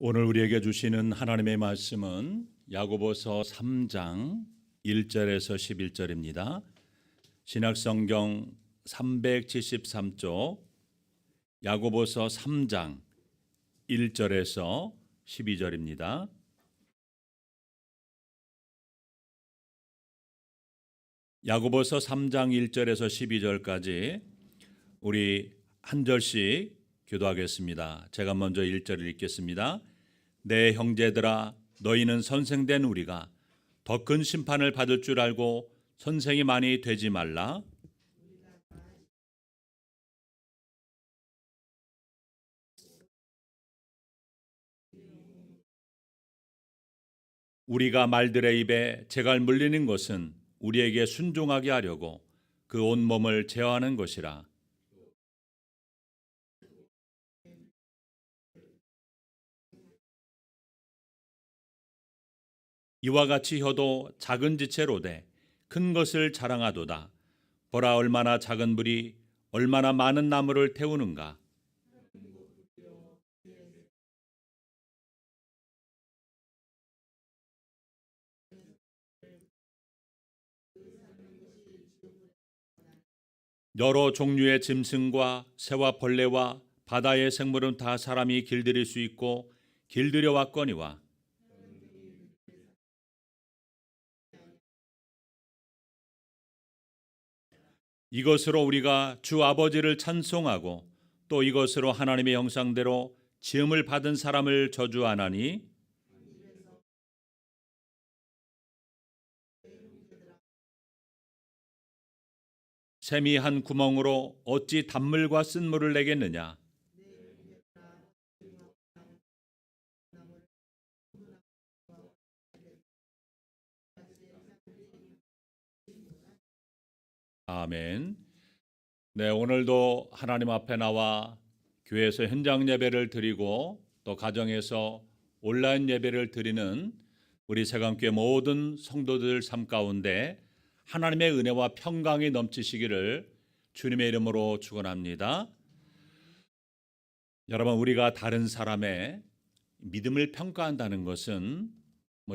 오늘 우리에게 주시는 하나님의 말씀은 야고보서 3장 1절에서 11절입니다. 신약성경 373쪽 야고보서 3장 1절에서 12절입니다. 야고보서 3장 1절에서 12절까지 우리 한 절씩 기도하겠습니다. 제가 먼저 1절을 읽겠습니다. 내 형제들아, 너희는 선생된 우리가 더 큰 심판을 받을 줄 알고 선생이 많이 되지 말라. 우리가 말들의 입에 재갈 물리는 것은 우리에게 순종하게 하려고 그 온몸을 제어하는 것이라. 이와 같이 혀도 작은 지체로 돼 큰 것을 자랑하도다. 보라, 얼마나 작은 불이 얼마나 많은 나무를 태우는가. 여러 종류의 짐승과 새와 벌레와 바다의 생물은 다 사람이 길들일 수 있고 길들여 왔거니와 이것으로 우리가 주 아버지를 찬송하고 또 이것으로 하나님의 형상대로 지음을 받은 사람을 저주하나니 샘이 한 구멍으로 어찌 단물과 쓴물을 내겠느냐. 아멘. 네, 오늘도 하나님 앞에 나와 교회에서 현장 예배를 드리고 또 가정에서 온라인 예배를 드리는 우리 새감교회 모든 성도들 삶 가운데 하나님의 은혜와 평강이 넘치시기를 주님의 이름으로 축원합니다. 여러분, 우리가 다른 사람의 믿음을 평가한다는 것은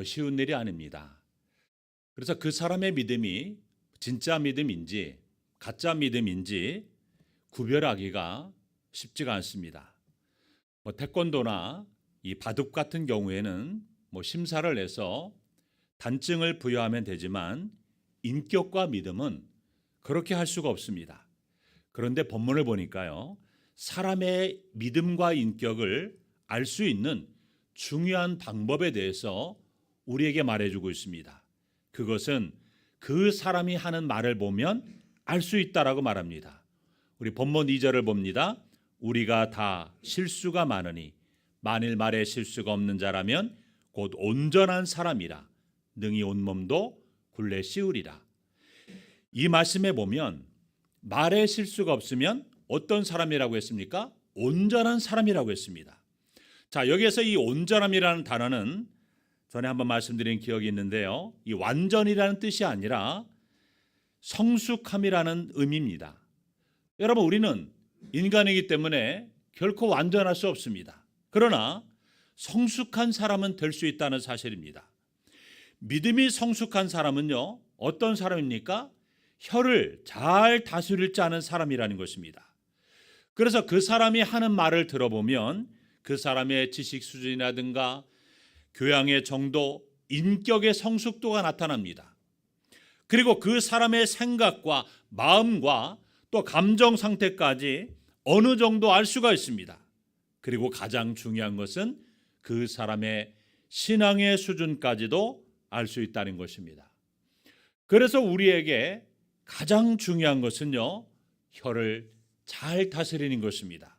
쉬운 일이 아닙니다. 그래서 그 사람의 믿음이 진짜 믿음인지 가짜 믿음인지 구별하기가 쉽지가 않습니다. 태권도나 이 바둑 같은 경우에는 심사를 해서 단증을 부여하면 되지만 인격과 믿음은 그렇게 할 수가 없습니다. 그런데 본문을 보니까요, 사람의 믿음과 인격을 알 수 있는 중요한 방법에 대해서 우리에게 말해주고 있습니다. 그것은 그 사람이 하는 말을 보면 알 수 있다라고 말합니다. 우리 본문 2절을 봅니다. 우리가 다 실수가 많으니 만일 말에 실수가 없는 자라면 곧 온전한 사람이라 능히 온몸도 굴레 씌우리라. 이 말씀에 보면 말에 실수가 없으면 어떤 사람이라고 했습니까? 온전한 사람이라고 했습니다. 자, 여기에서 이 온전함이라는 단어는 전에 한번 말씀드린 기억이 있는데요, 이 완전이라는 뜻이 아니라 성숙함이라는 의미입니다. 여러분, 우리는 인간이기 때문에 결코 완전할 수 없습니다. 그러나 성숙한 사람은 될 수 있다는 사실입니다. 믿음이 성숙한 사람은요, 어떤 사람입니까? 혀를 잘 다스릴 줄 아는 사람이라는 것입니다. 그래서 그 사람이 하는 말을 들어보면 그 사람의 지식 수준이라든가 교양의 정도, 인격의 성숙도가 나타납니다. 그리고 그 사람의 생각과 마음과 또 감정 상태까지 어느 정도 알 수가 있습니다. 그리고 가장 중요한 것은 그 사람의 신앙의 수준까지도 알 수 있다는 것입니다. 그래서 우리에게 가장 중요한 것은요, 혀를 잘 다스리는 것입니다.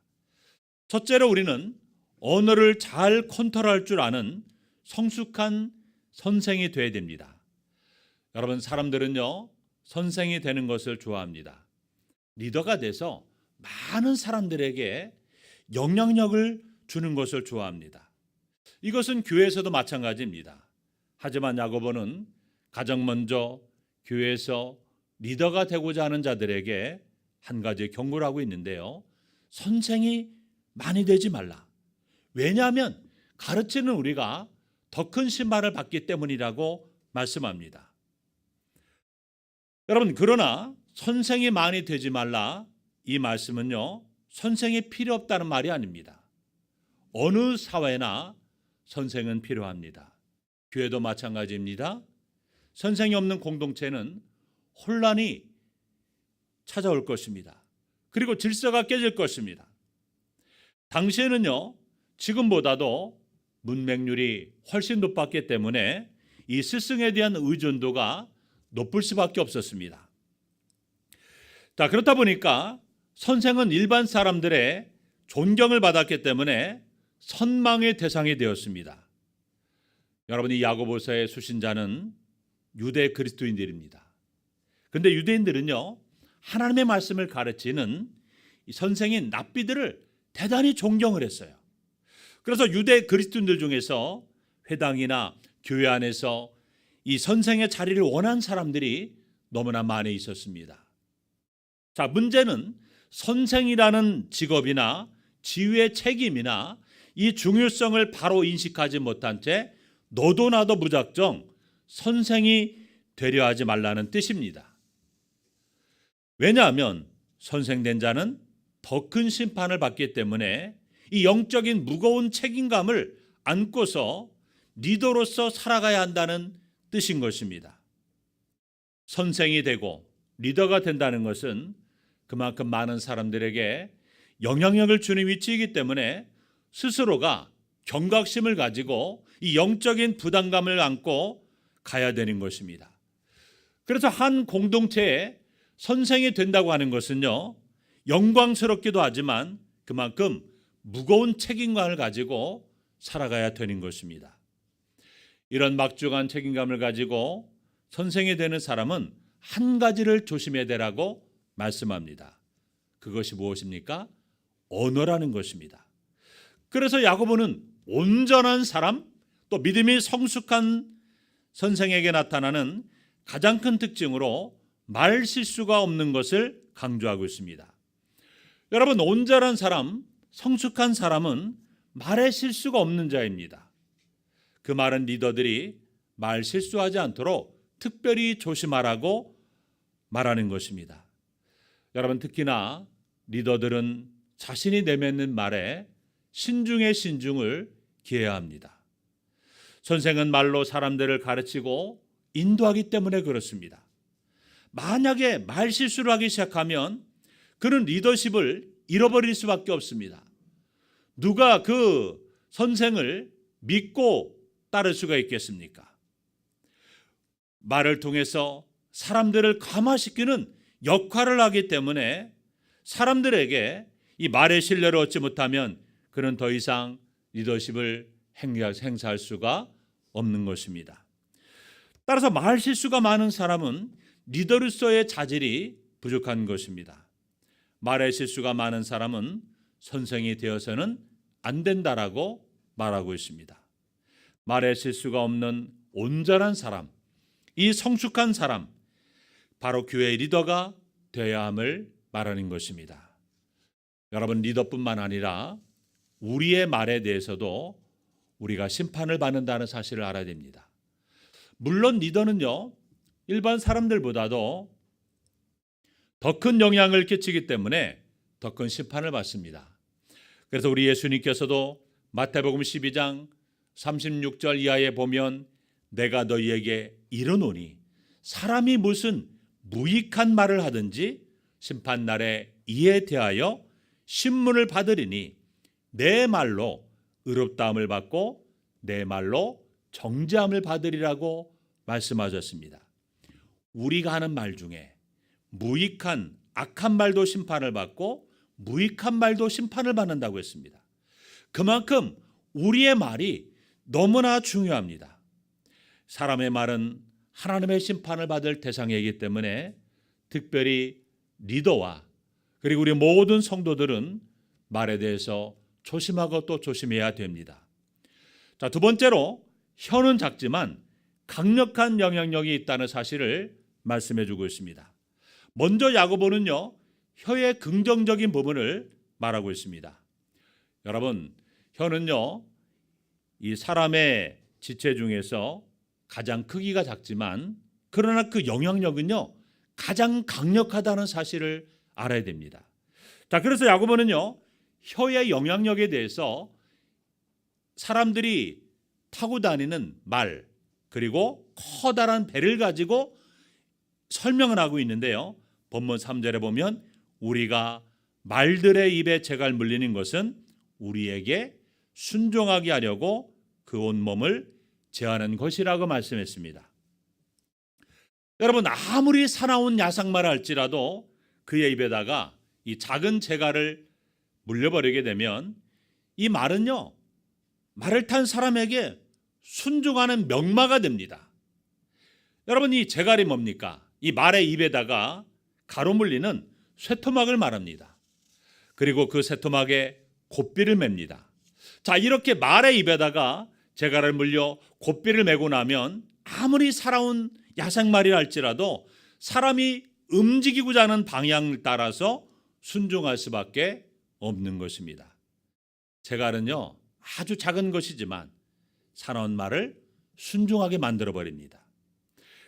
첫째로 우리는 언어를 잘 컨트롤할 줄 아는 성숙한 선생이 되어야 됩니다. 여러분, 사람들은요, 선생이 되는 것을 좋아합니다. 리더가 돼서 많은 사람들에게 영향력을 주는 것을 좋아합니다. 이것은 교회에서도 마찬가지입니다. 하지만 야고보는 가장 먼저 교회에서 리더가 되고자 하는 자들에게 한 가지 경고를 하고 있는데요, 선생이 많이 되지 말라. 왜냐하면 가르치는 우리가 더 큰 심판을 받기 때문이라고 말씀합니다. 여러분, 그러나 선생이 많이 되지 말라, 이 말씀은요, 선생이 필요 없다는 말이 아닙니다. 어느 사회나 선생은 필요합니다. 교회도 마찬가지입니다. 선생이 없는 공동체는 혼란이 찾아올 것입니다. 그리고 질서가 깨질 것입니다. 당시에는요, 지금보다도 문맹률이 훨씬 높았기 때문에 이 스승에 대한 의존도가 높을 수밖에 없었습니다. 자, 그렇다 보니까 선생은 일반 사람들의 존경을 받았기 때문에 선망의 대상이 되었습니다. 여러분, 이 야고보서의 수신자는 유대 그리스도인들입니다. 그런데 유대인들은요, 하나님의 말씀을 가르치는 이 선생인 랍비들을 대단히 존경을 했어요. 그래서 유대 그리스도인들 중에서 회당이나 교회 안에서 이 선생의 자리를 원한 사람들이 너무나 많이 있었습니다. 자, 문제는 선생이라는 직업이나 지위의 책임이나 이 중요성을 바로 인식하지 못한 채 너도 나도 무작정 선생이 되려 하지 말라는 뜻입니다. 왜냐하면 선생된 자는 더 큰 심판을 받기 때문에 이 영적인 무거운 책임감을 안고서 리더로서 살아가야 한다는 뜻인 것입니다. 선생이 되고 리더가 된다는 것은 그만큼 많은 사람들에게 영향력을 주는 위치이기 때문에 스스로가 경각심을 가지고 이 영적인 부담감을 안고 가야 되는 것입니다. 그래서 한 공동체에 선생이 된다고 하는 것은요, 영광스럽기도 하지만 그만큼 무거운 책임감을 가지고 살아가야 되는 것입니다. 이런 막중한 책임감을 가지고 선생이 되는 사람은 한 가지를 조심해야 되라고 말씀합니다. 그것이 무엇입니까? 언어라는 것입니다. 그래서 야고보는 온전한 사람, 또 믿음이 성숙한 선생에게 나타나는 가장 큰 특징으로 말 실수가 없는 것을 강조하고 있습니다. 여러분, 온전한 사람, 성숙한 사람은 말에 실수가 없는 자입니다. 그 말은 리더들이 말 실수하지 않도록 특별히 조심하라고 말하는 것입니다. 여러분, 특히나 리더들은 자신이 내뱉는 말에 신중의 신중을 기해야 합니다. 선생은 말로 사람들을 가르치고 인도하기 때문에 그렇습니다. 만약에 말 실수를 하기 시작하면 그는 리더십을 잃어버릴 수밖에 없습니다. 누가 그 선생을 믿고 따를 수가 있겠습니까? 말을 통해서 사람들을 감화시키는 역할을 하기 때문에 사람들에게 이 말의 신뢰를 얻지 못하면 그는 더 이상 리더십을 행사할 수가 없는 것입니다. 따라서 말 실수가 많은 사람은 리더로서의 자질이 부족한 것입니다. 말의 실수가 많은 사람은 선생이 되어서는 안 된다라고 말하고 있습니다. 말의 실수가 없는 온전한 사람, 이 성숙한 사람, 바로 교회의 리더가 되어야 함을 말하는 것입니다. 여러분, 리더뿐만 아니라 우리의 말에 대해서도 우리가 심판을 받는다는 사실을 알아야 됩니다. 물론 리더는요, 일반 사람들보다도 더 큰 영향을 끼치기 때문에 더 큰 심판을 받습니다. 그래서 우리 예수님께서도 마태복음 12장 36절 이하에 보면 내가 너희에게 이르노니 사람이 무슨 무익한 말을 하든지 심판날에 이에 대하여 신문을 받으리니 내 말로 의롭다함을 받고 내 말로 정죄함을 받으리라고 말씀하셨습니다. 우리가 하는 말 중에 무익한 악한 말도 심판을 받고 무익한 말도 심판을 받는다고 했습니다. 그만큼 우리의 말이 너무나 중요합니다. 사람의 말은 하나님의 심판을 받을 대상이기 때문에 특별히 리더와 그리고 우리 모든 성도들은 말에 대해서 조심하고 또 조심해야 됩니다. 자, 두 번째로 혀는 작지만 강력한 영향력이 있다는 사실을 말씀해 주고 있습니다. 먼저 야고보는요, 혀의 긍정적인 부분을 말하고 있습니다. 여러분, 혀는요, 이 사람의 지체 중에서 가장 크기가 작지만 그러나 그 영향력은요 가장 강력하다는 사실을 알아야 됩니다. 자, 그래서 야고보는요 혀의 영향력에 대해서 사람들이 타고 다니는 말 그리고 커다란 배를 가지고 설명을 하고 있는데요. 본문 3절에 보면 우리가 말들의 입에 재갈 물리는 것은 우리에게 순종하게 하려고 그 온몸을 제하는 것이라고 말씀했습니다. 여러분, 아무리 사나운 야상말을 할지라도 그의 입에다가 이 작은 재갈을 물려버리게 되면 이 말은요 말을 탄 사람에게 순종하는 명마가 됩니다. 여러분, 이 재갈이 뭡니까? 이 말의 입에다가 가로물리는 쇠토막을 말합니다. 그리고 그 쇠토막에 곶비를 맵니다. 자, 이렇게 말의 입에다가 재갈을 물려 곶비를 메고 나면 아무리 살아온 야생말이라 할지라도 사람이 움직이고자 하는 방향을 따라서 순종할 수밖에 없는 것입니다. 재갈은요 아주 작은 것이지만 살아온 말을 순종하게 만들어버립니다.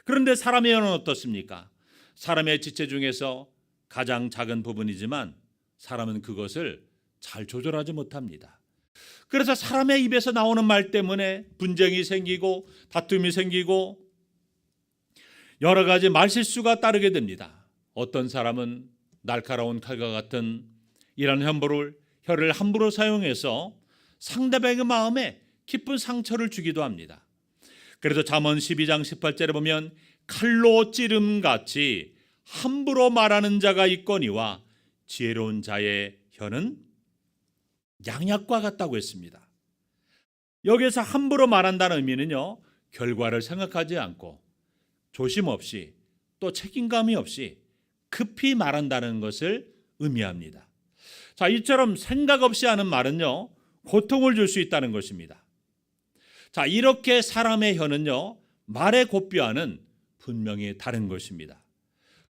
그런데 사람의 혀는 어떻습니까? 사람의 지체 중에서 가장 작은 부분이지만 사람은 그것을 잘 조절하지 못합니다. 그래서 사람의 입에서 나오는 말 때문에 분쟁이 생기고 다툼이 생기고 여러 가지 말실수가 따르게 됩니다. 어떤 사람은 날카로운 칼과 같은 이런 혀를 함부로 사용해서 상대방의 마음에 깊은 상처를 주기도 합니다. 그래서 잠언 12장 18절에 보면 칼로 찌름같이 함부로 말하는 자가 있거니와 지혜로운 자의 혀는 양약과 같다고 했습니다. 여기에서 함부로 말한다는 의미는요 결과를 생각하지 않고 조심 없이 또 책임감이 없이 급히 말한다는 것을 의미합니다. 자, 이처럼 생각 없이 하는 말은요 고통을 줄 수 있다는 것입니다. 자, 이렇게 사람의 혀는요 말의 곶비와는 분명히 다른 것입니다.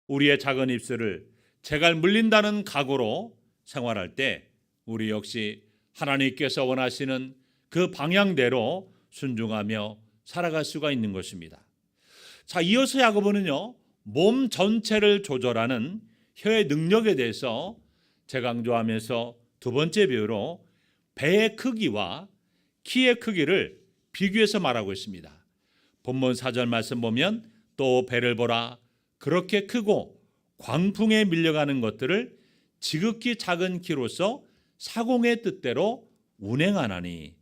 우리의 작은 입술을 재갈 물린다는 각오로 생활할 때 우리 역시 하나님께서 원하시는 그 방향대로 순종하며 살아갈 수가 있는 것입니다. 자, 이어서 야고보는요 몸 전체를 조절하는 혀의 능력에 대해서 재강조하면서 두 번째 비유로 배의 크기와 키의 크기를 비교해서 말하고 있습니다. 본문 4절 말씀 보면 또 배를 보라, 그렇게 크고 광풍에 밀려가는 것들을 지극히 작은 키로서 사공의 뜻대로 운행하나니.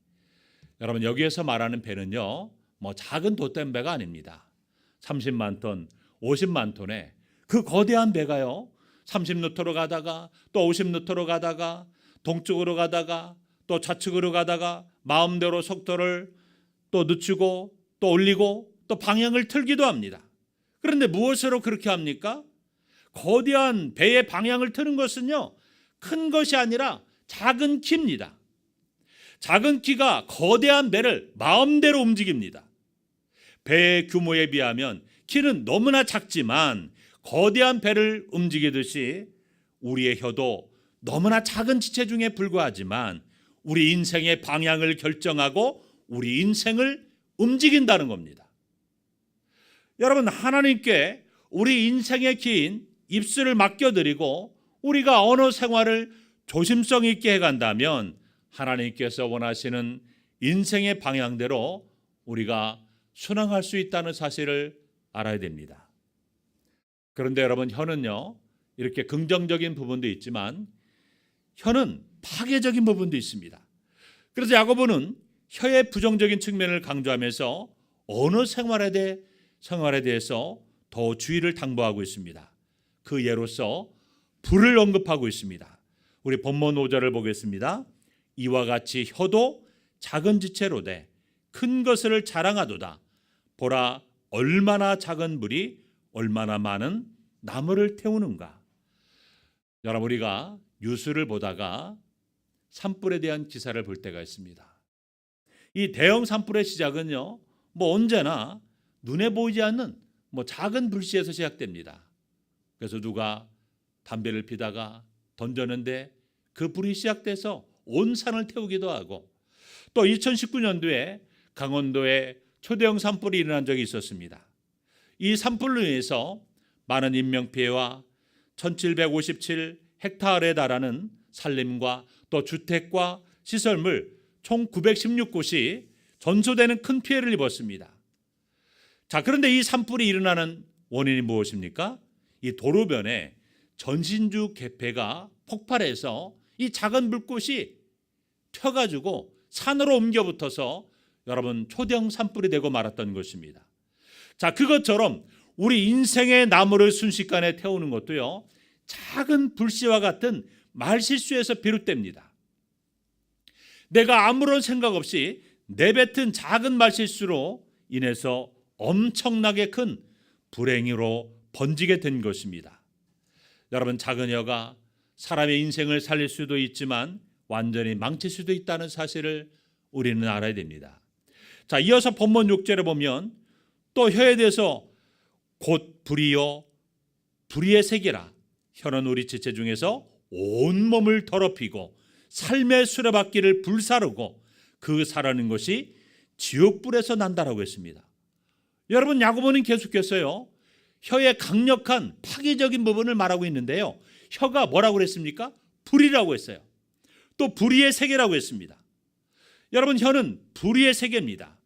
여러분, 여기에서 말하는 배는요 작은 돛된 배가 아닙니다. 30만 톤, 50만 톤의 그 거대한 배가요 30루터로 가다가 또 50루터로 가다가 동쪽으로 가다가 또 좌측으로 가다가 마음대로 속도를 또 늦추고 또 올리고 또 방향을 틀기도 합니다. 그런데 무엇으로 그렇게 합니까? 거대한 배의 방향을 트는 것은요 큰 것이 아니라 작은 키입니다. 작은 키가 거대한 배를 마음대로 움직입니다. 배의 규모에 비하면 키는 너무나 작지만 거대한 배를 움직이듯이 우리의 혀도 너무나 작은 지체 중에 불과하지만 우리 인생의 방향을 결정하고 우리 인생을 움직인다는 겁니다. 여러분, 하나님께 우리 인생의 키인 입술을 맡겨드리고 우리가 언어 생활을 조심성 있게 해간다면 하나님께서 원하시는 인생의 방향대로 우리가 순항할 수 있다는 사실을 알아야 됩니다. 그런데 여러분, 혀는요 이렇게 긍정적인 부분도 있지만 혀는 파괴적인 부분도 있습니다. 그래서 야고보는 혀의 부정적인 측면을 강조하면서 언어 생활에 대해서 더 주의를 당부하고 있습니다. 그 예로서 불을 언급하고 있습니다. 우리 본문 5절을 보겠습니다. 이와 같이 혀도 작은 지체로되 큰 것을 자랑하도다. 보라, 얼마나 작은 불이 얼마나 많은 나무를 태우는가. 여러분, 우리가 뉴스를 보다가 산불에 대한 기사를 볼 때가 있습니다. 이 대형 산불의 시작은요 언제나 눈에 보이지 않는 작은 불씨에서 시작됩니다. 그래서 누가 담배를 피다가 던졌는데 그 불이 시작돼서 온 산을 태우기도 하고, 또 2019년도에 강원도에 초대형 산불이 일어난 적이 있었습니다. 이 산불로 인해서 많은 인명피해와 1757 헥타르에 달하는 산림과 또 주택과 시설물 총 916곳이 전소되는 큰 피해를 입었습니다. 자, 그런데 이 산불이 일어나는 원인이 무엇입니까? 이 도로변에 전신주 개폐가 폭발해서 이 작은 불꽃이 튀어가지고 산으로 옮겨 붙어서 여러분 초대형 산불이 되고 말았던 것입니다. 자, 그것처럼 우리 인생의 나무를 순식간에 태우는 것도요, 작은 불씨와 같은 말실수에서 비롯됩니다. 내가 아무런 생각 없이 내뱉은 작은 말실수로 인해서 엄청나게 큰 불행으로 번지게 된 것입니다. 여러분, 작은 혀가 사람의 인생을 살릴 수도 있지만 완전히 망칠 수도 있다는 사실을 우리는 알아야 됩니다. 자, 이어서 본문 6절에 보면 또 혀에 대해서 곧 불이요 불의의 색이라, 혀는 우리 지체 중에서 온몸을 더럽히고 삶의 수레바퀴를 불사르고 그 사라는 것이 지옥불에서 난다라고 했습니다. 여러분, 야고보는 계속해서요, 혀의 강력한 파괴적인 부분을 말하고 있는데요, 혀가 뭐라고 그랬습니까? 불이라고 했어요. 또 불의의 세계라고 했습니다. 여러분, 혀는 불의의 세계입니다.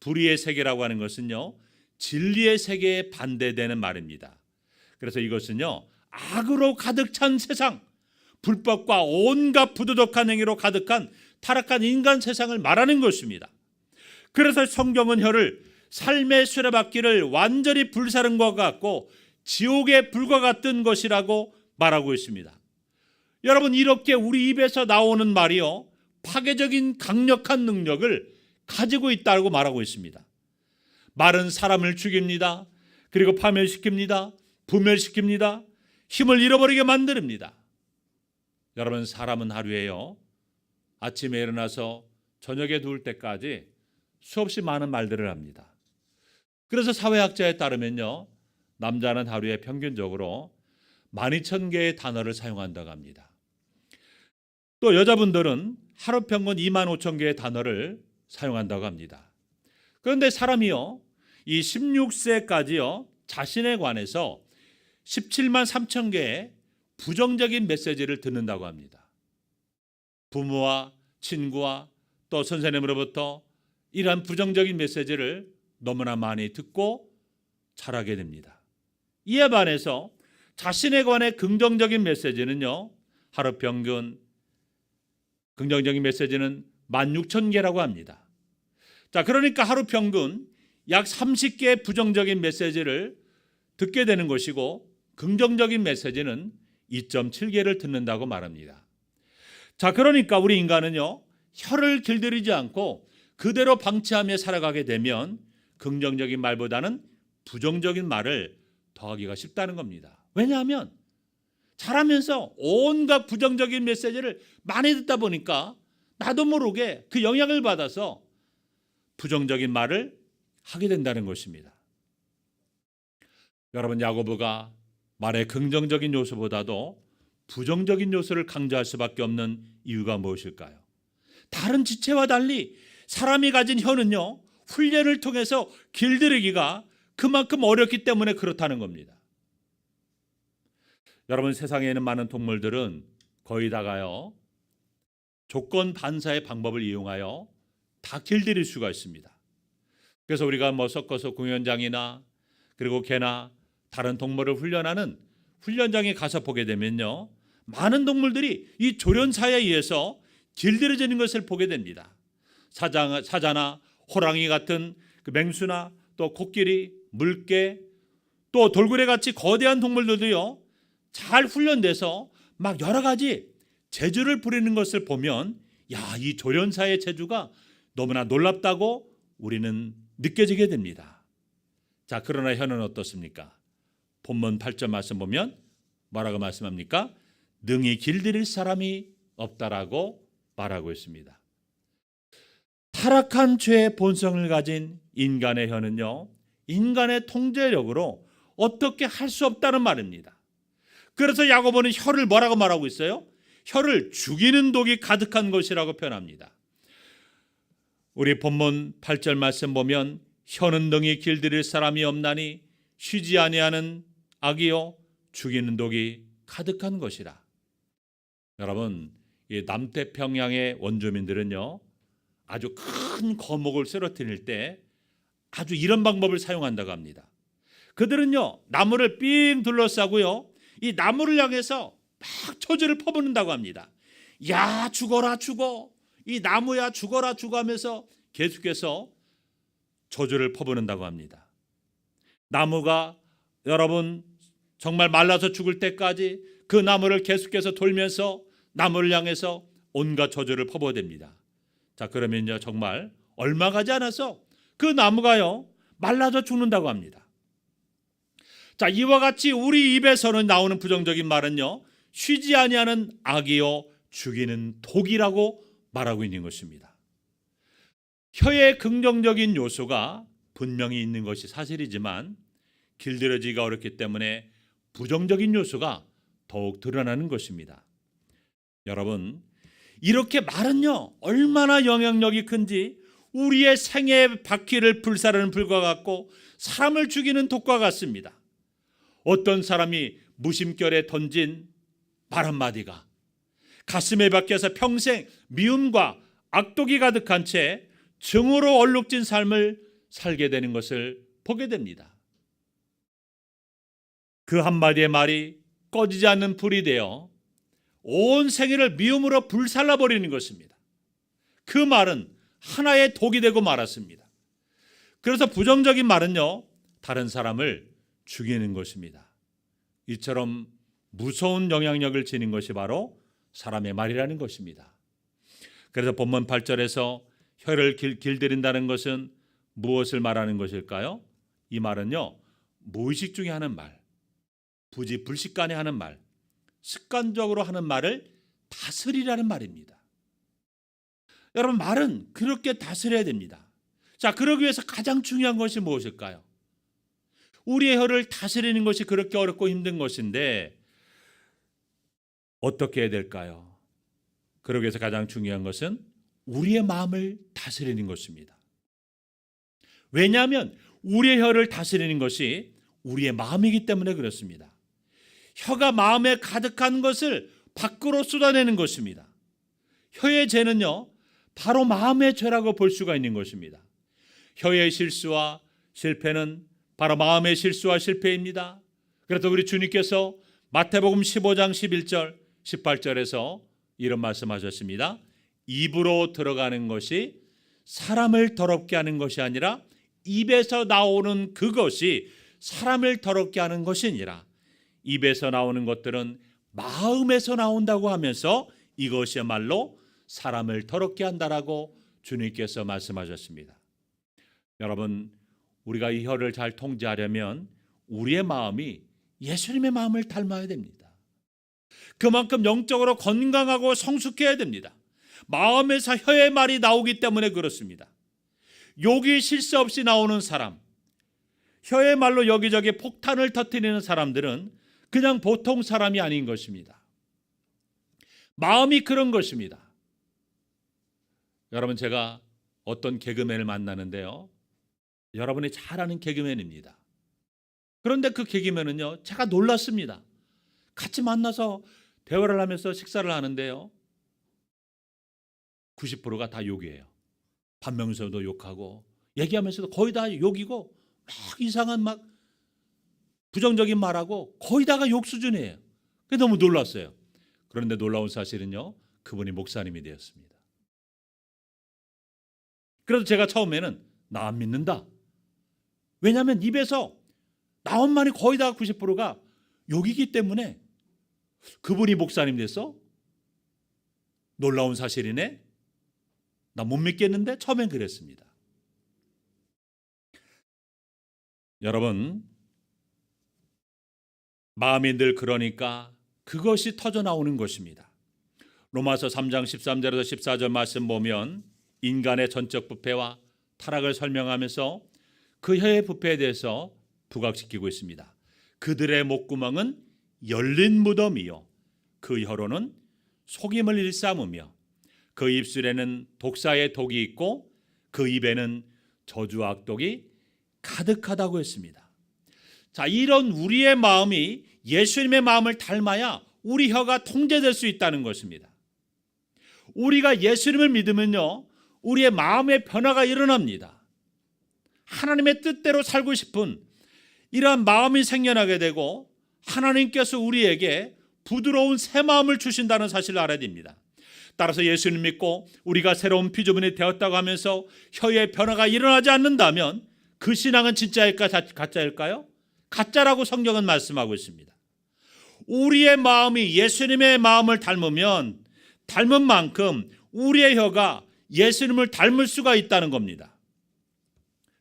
불의의 세계라고 하는 것은요, 진리의 세계에 반대되는 말입니다. 그래서 이것은요, 악으로 가득 찬 세상, 불법과 온갖 부도덕한 행위로 가득한 타락한 인간 세상을 말하는 것입니다. 그래서 성경은 혀를 삶의 수레바퀴를 완전히 불사른 것 같고 지옥의 불과 같은 것이라고 말하고 있습니다. 여러분, 이렇게 우리 입에서 나오는 말이요, 파괴적인 강력한 능력을 가지고 있다고 말하고 있습니다. 말은 사람을 죽입니다. 그리고 파멸시킵니다. 부멸시킵니다. 힘을 잃어버리게 만듭니다. 여러분, 사람은 하루에요, 아침에 일어나서 저녁에 누울 때까지 수없이 많은 말들을 합니다. 그래서 사회학자에 따르면요, 남자는 하루에 평균적으로 12,000개의 단어를 사용한다고 합니다. 또 여자분들은 하루 평균 25,000개의 단어를 사용한다고 합니다. 그런데 사람이요, 이 16세까지요, 자신에 관해서 17만 3천 개의 부정적인 메시지를 듣는다고 합니다. 부모와 친구와 또 선생님으로부터 이러한 부정적인 메시지를 너무나 많이 듣고 자라게 됩니다. 이에 반해서 자신에 관해 긍정적인 메시지는요, 하루 평균 긍정적인 메시지는 16,000개라고 합니다. 자, 그러니까 하루 평균 약 30개의 부정적인 메시지를 듣게 되는 것이고 긍정적인 메시지는 2.7개를 듣는다고 말합니다. 자, 그러니까 우리 인간은요, 혀를 길들이지 않고 그대로 방치하며 살아가게 되면 긍정적인 말보다는 부정적인 말을 더하기가 쉽다는 겁니다. 왜냐하면 자라면서 온갖 부정적인 메시지를 많이 듣다 보니까 나도 모르게 그 영향을 받아서 부정적인 말을 하게 된다는 것입니다. 여러분, 야고보가 말의 긍정적인 요소보다도 부정적인 요소를 강조할 수밖에 없는 이유가 무엇일까요? 다른 지체와 달리 사람이 가진 혀는요, 훈련을 통해서 길들이기가 그만큼 어렵기 때문에 그렇다는 겁니다. 여러분, 세상에 있는 많은 동물들은 거의 다가요, 조건 반사의 방법을 이용하여 다 길들일 수가 있습니다. 그래서 우리가 섞어서 공연장이나 그리고 개나 다른 동물을 훈련하는 훈련장에 가서 보게 되면요, 많은 동물들이 이 조련사에 의해서 길들여지는 것을 보게 됩니다. 사자나 호랑이 같은 그 맹수나 또 코끼리, 물개, 또 돌고래 같이 거대한 동물들도요, 잘 훈련돼서 막 여러 가지 재주를 부리는 것을 보면, 야, 이 조련사의 재주가 너무나 놀랍다고 우리는 느껴지게 됩니다. 자, 그러나 혀는 어떻습니까? 본문 8절 말씀 보면 뭐라고 말씀합니까? 능히 길들일 사람이 없다라고 말하고 있습니다. 타락한 죄의 본성을 가진 인간의 혀는요, 인간의 통제력으로 어떻게 할 수 없다는 말입니다. 그래서 야고보는 혀를 뭐라고 말하고 있어요? 혀를 죽이는 독이 가득한 것이라고 표현합니다. 8절 말씀에 보면 뭐라고 말하고 있습니까? 혀는 우리 지체 중에서 온몸을 더럽히고 삶의 수레바퀴를 불사르고 그 사라는 것이 지옥불에서 난다라고 했습니다. 여러분, 혀는요, 우리 인간의 우리 본문 8절 말씀 보면 혀는 등이 길들일 사람이 없나니 쉬지 아니하는 악이요 죽이는 독이 가득한 것이라. 여러분, 이 남태평양의 원주민들은요, 아주 큰 거목을 쓰러뜨릴 때 아주 이런 방법을 사용한다고 합니다. 그들은요, 나무를 삥 둘러싸고요, 이 나무를 향해서 막 초지를 퍼붓는다고 합니다. 야, 죽어라 죽어, 이 나무야 죽어라 죽어 하면서 계속해서 저주를 퍼붓는다고 합니다. 나무가 여러분 정말 말라서 죽을 때까지 그 나무를 계속해서 돌면서 나무를 향해서 온갖 저주를 퍼부어댑니다. 자, 그러면요, 정말 얼마 가지 않아서 그 나무가요 말라져 죽는다고 합니다. 자, 이와 같이 우리 입에서는 나오는 부정적인 말은요, 쉬지 아니하는 악이요 죽이는 독이라고 말하고 있는 것입니다. 혀의 긍정적인 요소가 분명히 있는 것이 사실이지만 길들여지기가 어렵기 때문에 부정적인 요소가 더욱 드러나는 것입니다. 여러분, 이렇게 말은요 얼마나 영향력이 큰지 우리의 생애의 바퀴를 불사르는 불과 같고 사람을 죽이는 독과 같습니다. 어떤 사람이 무심결에 던진 말 한마디가 가슴에 박혀서 평생 미움과 악독이 가득한 채 증오로 얼룩진 삶을 살게 되는 것을 보게 됩니다. 그 한마디의 말이 꺼지지 않는 불이 되어 온 생애를 미움으로 불살라버리는 것입니다. 그 말은 하나의 독이 되고 말았습니다. 그래서 부정적인 말은요, 다른 사람을 죽이는 것입니다. 이처럼 무서운 영향력을 지닌 것이 바로 사람의 말이라는 것입니다. 그래서 본문 8절에서 혀를 길들인다는 것은 무엇을 말하는 것일까요? 이 말은요, 무의식 중에 하는 말, 부지불식간에 하는 말, 습관적으로 하는 말을 다스리라는 말입니다. 여러분, 말은 그렇게 다스려야 됩니다. 자, 그러기 위해서 가장 중요한 것이 무엇일까요? 우리의 혀를 다스리는 것이 그렇게 어렵고 힘든 것인데 어떻게 해야 될까요? 그러기 위해서 가장 중요한 것은 우리의 마음을 다스리는 것입니다. 왜냐하면 우리의 혀를 다스리는 것이 우리의 마음이기 때문에 그렇습니다. 혀가 마음에 가득한 것을 밖으로 쏟아내는 것입니다. 혀의 죄는요, 바로 마음의 죄라고 볼 수가 있는 것입니다. 혀의 실수와 실패는 바로 마음의 실수와 실패입니다. 그래서 우리 주님께서 마태복음 15장 11절 18절에서 이런 말씀하셨습니다. 입으로 들어가는 것이 사람을 더럽게 하는 것이 아니라 입에서 나오는 그것이 사람을 더럽게 하는 것이니라. 입에서 나오는 것들은 마음에서 나온다고 하면서 이것이야말로 사람을 더럽게 한다라고 주님께서 말씀하셨습니다. 여러분, 우리가 이 혀를 잘 통제하려면 우리의 마음이 예수님의 마음을 닮아야 됩니다. 그만큼 영적으로 건강하고 성숙해야 됩니다. 마음에서 혀의 말이 나오기 때문에 그렇습니다. 욕이 실수 없이 나오는 사람, 혀의 말로 여기저기 폭탄을 터뜨리는 사람들은 그냥 보통 사람이 아닌 것입니다. 마음이 그런 것입니다. 여러분, 제가 어떤 개그맨을 만나는데요, 여러분이 잘 아는 개그맨입니다. 그런데 그 개그맨은요, 제가 놀랐습니다. 같이 만나서 대화를 하면서 식사를 하는데요, 90%가 다 욕이에요. 밥 먹으면서도 욕하고 얘기하면서도 거의 다 욕이고 막 이상한 막 부정적인 말하고 거의 다가 욕 수준이에요. 그게 너무 놀랐어요. 그런데 놀라운 사실은요, 그분이 목사님이 되었습니다. 그래서 제가 처음에는 나 안 믿는다. 왜냐하면 입에서 나온 말이 거의 다 90%가 욕이기 때문에 그분이 목사님 됐어? 놀라운 사실이네. 나 못 믿겠는데 처음엔 그랬습니다. 여러분, 마음이 늘 그러니까 그것이 터져 나오는 것입니다. 로마서 3장 13절에서 14절 말씀 보면 인간의 전적 부패와 타락을 설명하면서 그 혀의 부패에 대해서 부각시키고 있습니다. 그들의 목구멍은 열린 무덤이요 그 혀로는 속임을 일삼으며 그 입술에는 독사의 독이 있고 그 입에는 저주와 악독이 가득하다고 했습니다. 자, 이런 우리의 마음이 예수님의 마음을 닮아야 우리 혀가 통제될 수 있다는 것입니다. 우리가 예수님을 믿으면요, 우리의 마음의 변화가 일어납니다. 하나님의 뜻대로 살고 싶은 이러한 마음이 생겨나게 되고 하나님께서 우리에게 부드러운 새 마음을 주신다는 사실을 알아야 됩니다. 따라서 예수님 믿고 우리가 새로운 피조물이 되었다고 하면서 혀의 변화가 일어나지 않는다면 그 신앙은 진짜일까 가짜일까요? 가짜라고 성경은 말씀하고 있습니다. 우리의 마음이 예수님의 마음을 닮으면 닮은 만큼 우리의 혀가 예수님을 닮을 수가 있다는 겁니다.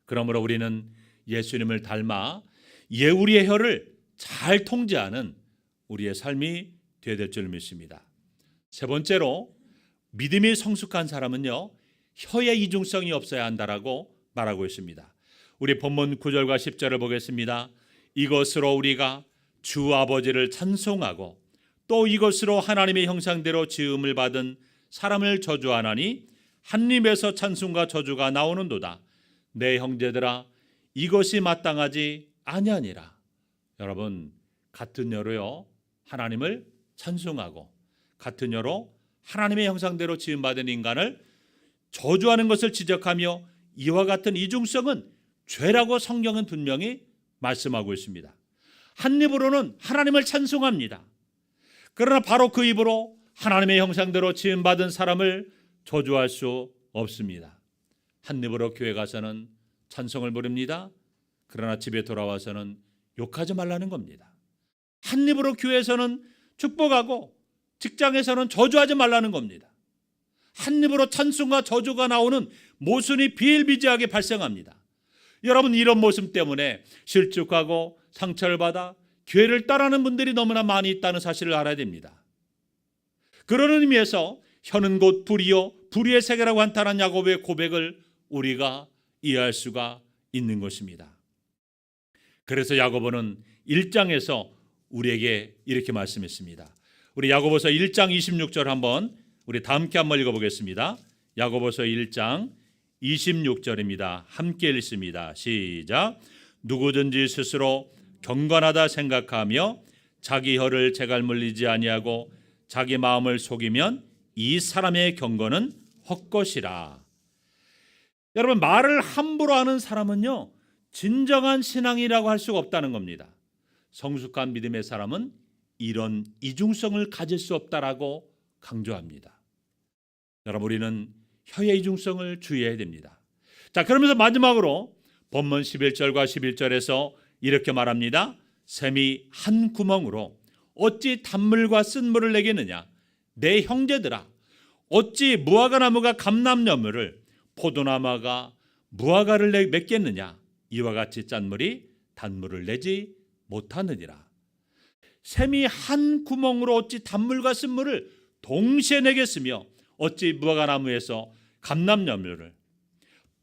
그러므로 우리는 예수님을 닮아 우리의 혀를 잘 통제하는 우리의 삶이 되어야 될 줄 믿습니다. 세 번째로 믿음이 성숙한 사람은요, 혀에 이중성이 없어야 한다라고 말하고 있습니다. 우리 본문 9절과 10절을 보겠습니다. 이것으로 우리가 주 아버지를 찬송하고 또 이것으로 하나님의 형상대로 지음을 받은 사람을 저주하나니 한 입에서 찬송과 저주가 나오는도다. 내 형제들아, 이것이 마땅하지 아니하니라. 여러분, 같은 혀로요 하나님을 찬송하고 같은 혀로 하나님의 형상대로 지음받은 인간을 저주하는 것을 지적하며 이와 같은 이중성은 죄라고 성경은 분명히 말씀하고 있습니다. 한 입으로는 하나님을 찬송합니다. 그러나 바로 그 입으로 하나님의 형상대로 지음받은 사람을 저주할 수 없습니다. 한 입으로 교회 가서는 찬송을 부릅니다. 그러나 집에 돌아와서는 욕하지 말라는 겁니다. 한 입으로 교회에서는 축복하고 직장에서는 저주하지 말라는 겁니다. 한 입으로 찬송과 저주가 나오는 모순이 비일비재하게 발생합니다. 여러분, 이런 모습 때문에 실족하고 상처를 받아 교회를 떠나는 분들이 너무나 많이 있다는 사실을 알아야 됩니다. 그런 의미에서 혀는 곧 불이요 불의의 세계라고 한탄한 야곱의 고백을 우리가 이해할 수가 있는 것입니다. 그래서 야고보는 1장에서 우리에게 이렇게 말씀했습니다. 우리 야고보서 1장 26절 한번 우리 다 함께 한번 읽어보겠습니다. 야고보서 1장 26절입니다. 함께 읽습니다. 시작. 누구든지 스스로 경건하다 생각하며 자기 혀를 재갈 물리지 아니하고 자기 마음을 속이면 이 사람의 경건은 헛것이라. 여러분, 말을 함부로 하는 사람은요, 진정한 신앙이라고 할 수가 없다는 겁니다. 성숙한 믿음의 사람은 이런 이중성을 가질 수 없다라고 강조합니다. 여러분, 우리는 혀의 이중성을 주의해야 됩니다. 자, 그러면서 마지막으로 본문 11절과 11절에서 이렇게 말합니다. 샘이 한 구멍으로 어찌 단물과 쓴물을 내겠느냐. 내 형제들아, 어찌 무화과 나무가 감람나무를 포도나무가 무화과를 맺겠느냐. 이와 같이 짠물이 단물을 내지 못하느니라. 샘이 한 구멍으로 어찌 단물과 쓴물을 동시에 내겠으며 어찌 무화과 나무에서 감람나무를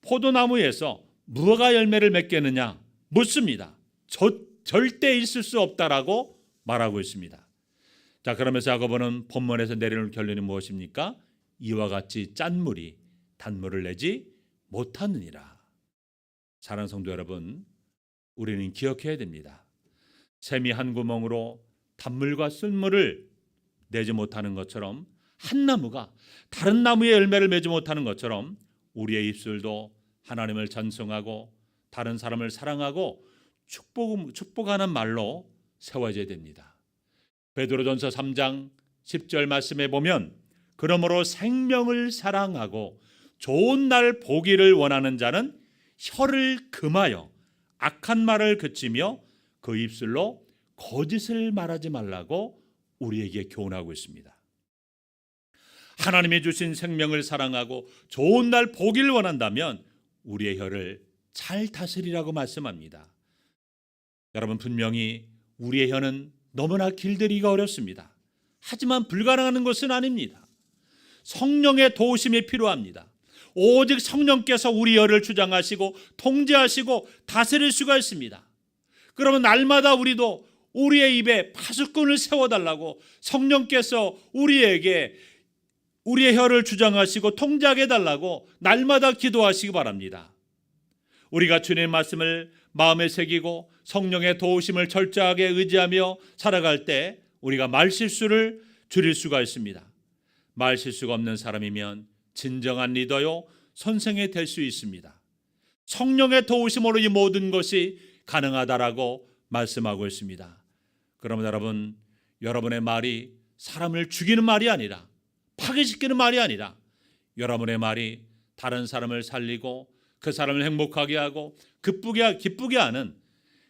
포도나무에서 무화과 열매를 맺겠느냐 묻습니다. 절대 있을 수 없다라고 말하고 있습니다. 자, 그러면서 야고보는 본문에서 내리는 결론이 무엇입니까? 이와 같이 짠물이 단물을 내지 못하느니라. 사랑하는 성도 여러분, 우리는 기억해야 됩니다. 샘이 한 구멍으로 단물과 쓴물을 내지 못하는 것처럼, 한 나무가 다른 나무의 열매를 맺지 못하는 것처럼 우리의 입술도 하나님을 찬송하고 다른 사람을 사랑하고 축복하는 말로 세워져야 됩니다. 베드로전서 3장 10절 말씀에 보면 그러므로 생명을 사랑하고 좋은 날 보기를 원하는 자는 혀를 금하여 악한 말을 그치며 그 입술로 거짓을 말하지 말라고 우리에게 교훈하고 있습니다. 하나님이 주신 생명을 사랑하고 좋은 날 보기를 원한다면 우리의 혀를 잘 다스리라고 말씀합니다. 여러분, 분명히 우리의 혀는 너무나 길들이기가 어렵습니다. 하지만 불가능한 것은 아닙니다. 성령의 도우심이 필요합니다. 오직 성령께서 우리 혀를 주장하시고 통제하시고 다스릴 수가 있습니다. 그러면 날마다 우리도 우리의 입에 파수꾼을 세워달라고 성령께서 우리에게 우리의 혀를 주장하시고 통제하게 해달라고 날마다 기도하시기 바랍니다. 우리가 주님의 말씀을 마음에 새기고 성령의 도우심을 철저하게 의지하며 살아갈 때 우리가 말실수를 줄일 수가 있습니다. 말실수가 없는 사람이면 진정한 리더요 선생이 될 수 있습니다. 성령의 도우심으로 이 모든 것이 가능하다라고 말씀하고 있습니다. 그러면 여러분, 여러분의 말이 사람을 죽이는 말이 아니라, 파괴시키는 말이 아니라, 여러분의 말이 다른 사람을 살리고 그 사람을 행복하게 하고 기쁘게 하는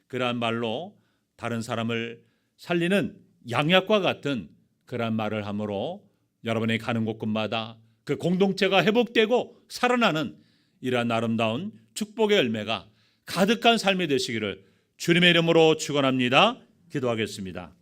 그러한 말로 다른 사람을 살리는 양약과 같은 그러한 말을 함으로 여러분이 가는 곳곳마다 그 공동체가 회복되고 살아나는 이러한 아름다운 축복의 열매가 가득한 삶이 되시기를 주님의 이름으로 축원합니다. 기도하겠습니다.